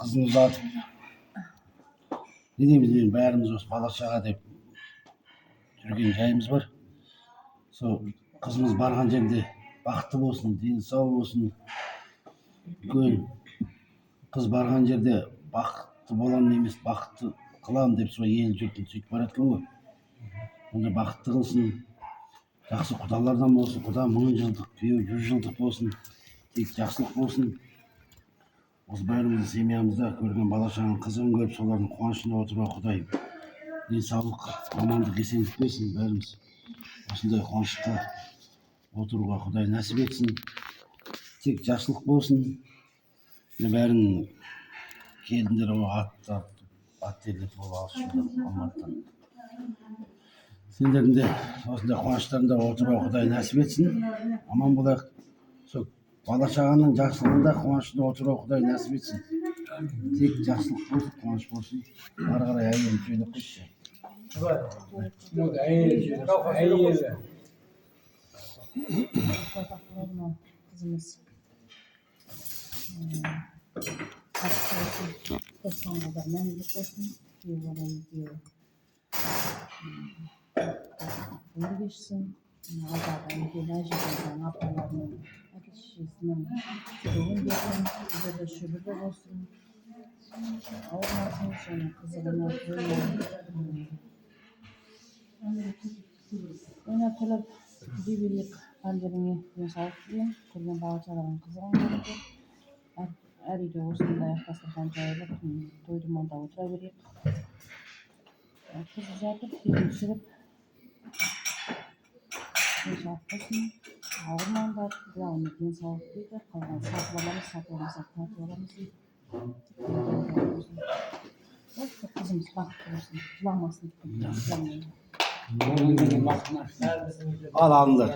Kızını uzatıp ne diyeyim bärimiz осы бала шаға деп жүрген жайымыз бар. Сол қызымыз барған жерде бақытты болсын, дені сау болсын. Үлкен қыз барған жерде бақытты боламын емес, бақытты қыламын деп сол ел жұртын сөйтіп баратқан ғой. Онда бақытты қылсын, жақсы құдалардан болсын, құда 1000 жылдық, күйеу 100 жылдық болсын, тек жақсылық болсын. Осы бәріміздің семьямызда көрген бала-шағаның қызығын көріп, солардың қуанышында отыруға Құдай денсаулық, амандық, есендік берсін. Бәріміз осындай қуанышта отыруға Құдай нәсіп етсін. Тек жақсылық болсын. Бәрің келдіңдер, ат терлетіп алып Алматыдан. Сендердің де осындай қуаныштарында отыруға Құдай нәсіп етсін. Аман болайық. Сол бала-шағаның жақсылығында, қуанышында отыруға Құдай нәсіп етсін. Тек жақсылық болсын, қуаныш болсын. Ары қарай әйелін сөйлеп қойшы. Қызымыз қосқан қолдар мәңгілік болсын. Күйеу бала екеуі өмір кешсін. Алдағы үлкен әжелердің, апаларының, әке-шешесінің тілегін берсін. Біздерде шүбірді болсын. Ауырмасын, және қызығына ойнап күліп жүре берейік. Пәндеріңе денсаулық тілеймін. Көрген бала-шағаның қызығын көріп, әр үйде осындай дастархан жайылып, той-думанда отыра берейік. Қыз ұзатып, келін түсіріп, денсаулық болсын. Ауырмаңдар, главное денсаулық дейді. Қалған сатып аламыз, сатып алмасақ тартып аламыз дейді. Қызымыз бақытты болсын, жыламасын. Al alındır.